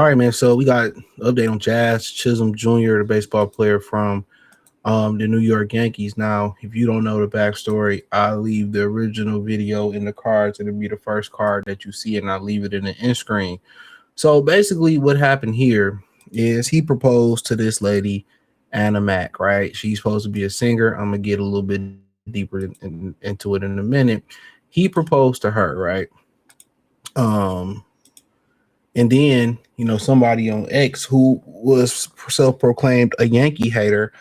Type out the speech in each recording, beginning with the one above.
right, man. So we got an update on Jazz Chisholm Jr., the baseball player from the New York Yankees. Now, if you don't know the backstory, I'll leave the original video in the cards. It'll be the first card that you see, and I'll leave it in the end screen. So basically, what happened here is he proposed to this lady, Anna Mac, right? She's supposed to be a singer. I'm gonna get a little bit deeper into it in a minute. He proposed to her, right? Um, and then somebody on X who was self-proclaimed a Yankee hater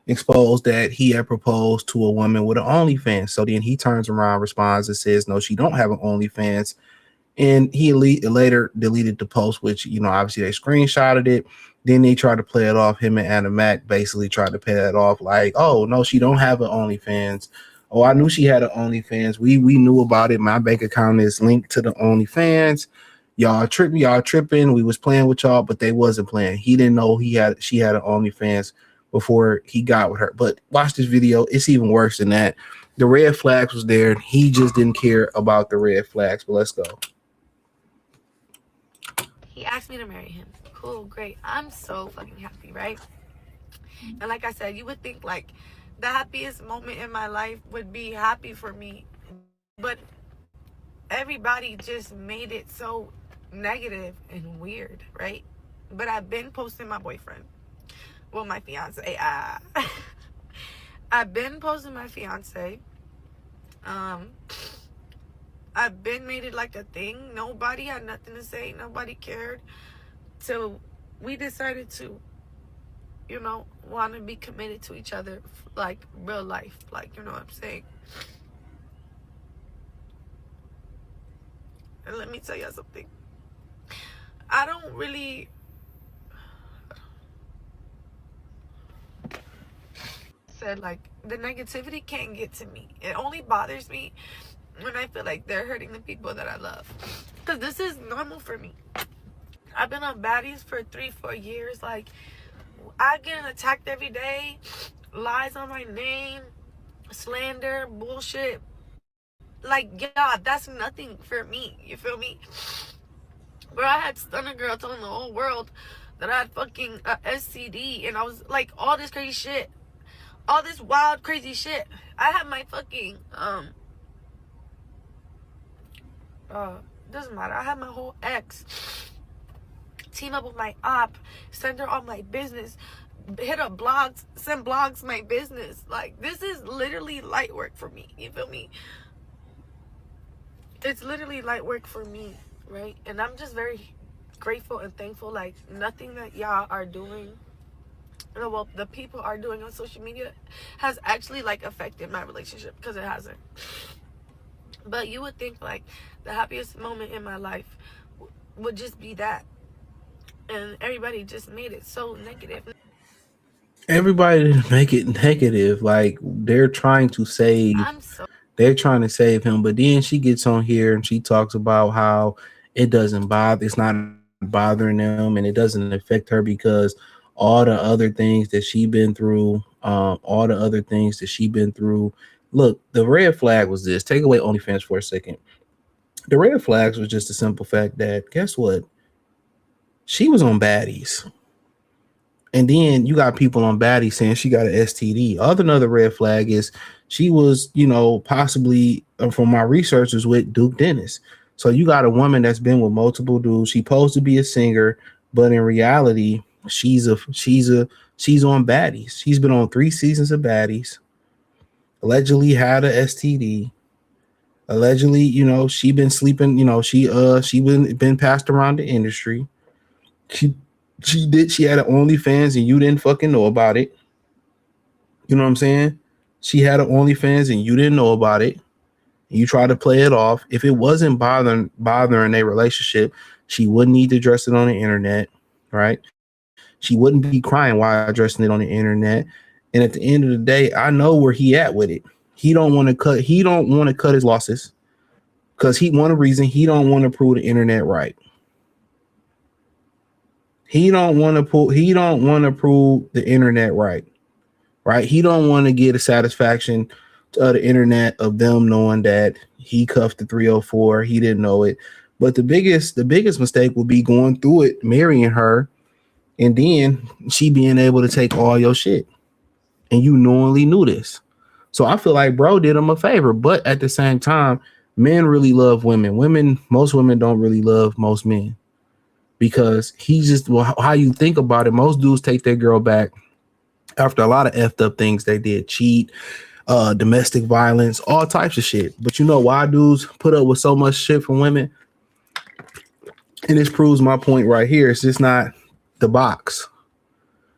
exposed that he had proposed to a woman with an OnlyFans. So then he turns around, responds, and says, "No, she don't have an OnlyFans." And he later deleted the post, which obviously they screenshotted it. Then they tried to play it off. Him and Anna Mac basically tried to play it off like, "Oh no, she don't have an OnlyFans. Oh, I knew she had an OnlyFans. We knew about it. My bank account is linked to the OnlyFans. Y'all tripping. We was playing with y'all, but they wasn't playing. He didn't know she had an OnlyFans before he got with her. But watch this video. It's even worse than that. The red flags was there. He just didn't care about the red flags. But let's go. He asked me to marry him. Cool, great. I'm so fucking happy, right? And like I said, you would think like the happiest moment in my life would be happy for me, but everybody just made it so negative and weird, right? But I've been posting my boyfriend, well, my fiance. I've been posting my fiance. I've been made it like a thing. Nobody had nothing to say. Nobody cared. So we decided to, want to be committed to each other, like real life. Like, you know what I'm saying? And let me tell you something. I don't really said like the negativity can't get to me. It only bothers me when I feel like they're hurting the people that I love. Because this is normal for me. I've been on baddies for 3-4 years. Like, I get attacked every day. Lies on my name. Slander. Bullshit. Like, yeah, that's nothing for me. You feel me? Bro, I had stunned a girl telling the whole world that I had fucking STD. And I was like, all this crazy shit. All this wild, crazy shit. I had my fucking, doesn't matter. I had my whole ex team up with my op, send her all my business, hit up blogs, send blogs my business. Like, this is literally light work for me. You feel me? It's literally light work for me, right? And I'm just very grateful and thankful. Like, nothing that y'all are doing, well, the people are doing on social media has actually like affected my relationship, because it hasn't. But you would think like the happiest moment in my life would just be that, and everybody just made it so negative. Everybody didn't make it negative. Like I'm so they're trying to save him. But then she gets on here and she talks about how it's not bothering them, and it doesn't affect her because all the other things that she been through, Look, the red flag was this. Take away OnlyFans for a second. The red flags was just the simple fact that, guess what? She was on baddies. And then you got people on baddies saying she got an STD. Another red flag is she was, possibly, from my researchers, with Duke Dennis. So you got a woman that's been with multiple dudes. She's supposed to be a singer, but in reality, she's on baddies. She's been on 3 seasons of baddies. Allegedly had a STD. Allegedly, she been sleeping. She been passed around the industry. She had an OnlyFans and you didn't fucking know about it. You know what I'm saying? She had an OnlyFans and you didn't know about it. You try to play it off. If it wasn't bothering their relationship, she wouldn't need to address it on the internet, right? She wouldn't be crying while addressing it on the internet. And at the end of the day, I know where he at with it. He don't want to cut his losses, because he don't want to prove the internet right. He don't want to prove the internet right. Right? He don't want to get a satisfaction to the internet of them knowing that he cuffed the 304. He didn't know it. But the biggest mistake will be going through it, marrying her, and then she being able to take all your shit, and you knowingly knew this. So I feel like bro did him a favor, but at the same time, men really love women. Most women don't really love most men because he just, well, how you think about it. Most dudes take their girl back after a lot of effed up things they did, cheat, domestic violence, all types of shit. But you know why dudes put up with so much shit from women? And this proves my point right here. It's just not the box,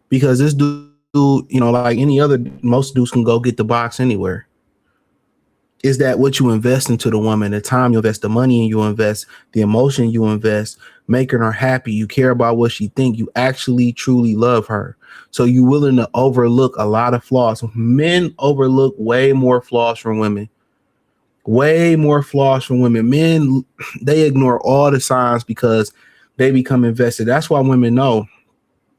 because this dude, like any other, most dudes can go get the box anywhere. Is that what you invest into the woman, the time you invest, the money you invest, the emotion you invest, making her happy, you care about what she think, you actually truly love her. So you willing to overlook a lot of flaws. Men overlook way more flaws from women. Way more flaws from women. Men, they ignore all the signs because they become invested. That's why women know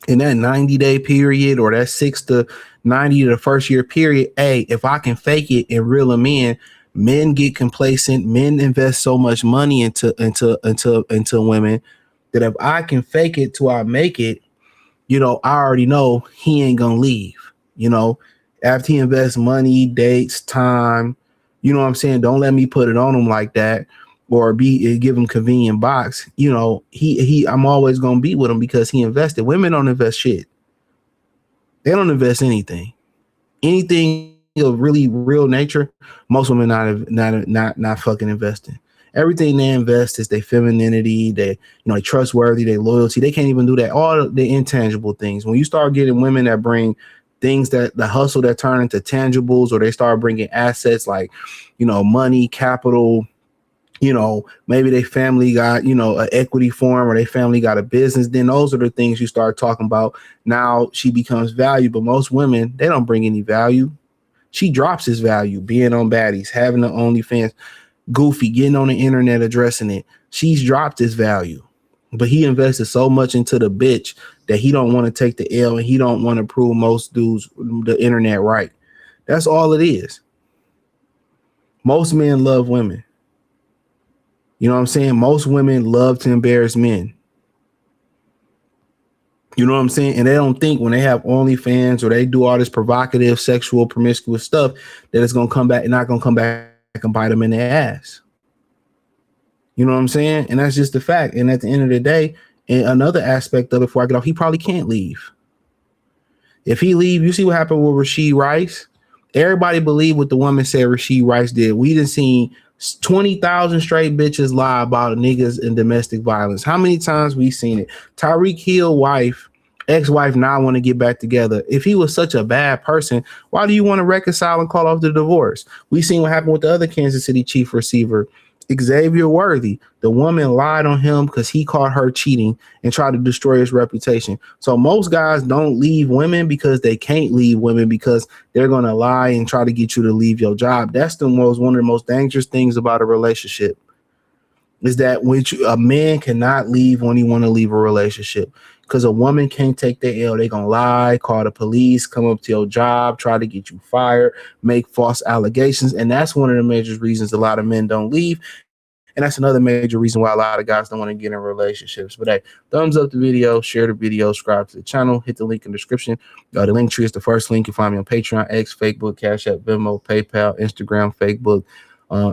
in that 90-day period, or that 6 to 90 to the first year period, hey, if I can fake it and reel them in, men get complacent. Men invest so much money into women that if I can fake it till I make it, I already know he ain't gonna leave. You know, after he invests money, dates, time, what I'm saying? Don't let me put it on him like that, or give him convenient box. I'm always gonna be with him because he invested. Women don't invest shit. They don't invest anything of really real nature. Most women not fucking investing. Everything they invest is their femininity, they trustworthy, their loyalty. They can't even do that. All the intangible things. When you start getting women that bring things, that the hustle that turn into tangibles, or they start bringing assets like, money, capital, maybe they family got, an equity form, or they family got a business, then those are the things you start talking about. Now she becomes valuable. Most women, they don't bring any value. She drops his value, being on baddies, having the OnlyFans, goofy, getting on the internet, addressing it. She's dropped his value. But he invested so much into the bitch that he don't want to take the L, and he don't want to prove most dudes the internet right. That's all it is. Most men love women. You know what I'm saying? Most women love to embarrass men. You know what I'm saying? And they don't think when they have OnlyFans or they do all this provocative, sexual, promiscuous stuff that it's gonna come back and not gonna come back and bite them in their ass. You know what I'm saying? And that's just the fact. And at the end of the day, and another aspect of it before I get off, he probably can't leave. If he leave, you see what happened with Rasheed Rice. Everybody believed what the woman said Rasheed Rice did. We done seen 20,000 straight bitches lie about niggas and domestic violence. How many times we seen it? Tyreek Hill ex-wife now want to get back together. If he was such a bad person, why do you want to reconcile and call off the divorce? We seen what happened with the other Kansas City Chief receiver, Xavier Worthy. The woman lied on him because he caught her cheating and tried to destroy his reputation. So most guys don't leave women because they can't leave women, because they're going to lie and try to get you to leave your job. That's one of the most dangerous things about a relationship, is that a man cannot leave when he want to leave a relationship, because a woman can't take the L. They gonna lie, call the police, come up to your job, try to get you fired, make false allegations. And that's one of the major reasons a lot of men don't leave. And that's another major reason why a lot of guys don't want to get in relationships. But hey, thumbs up the video, share the video, subscribe to the channel, hit the link in the description. The link tree is the first link. You find me on Patreon, X, Facebook, Cash App, Venmo, PayPal, Instagram, Facebook.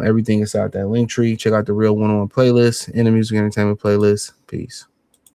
Everything inside that link tree. Check out the Real 101 playlist and the music entertainment playlist. Peace.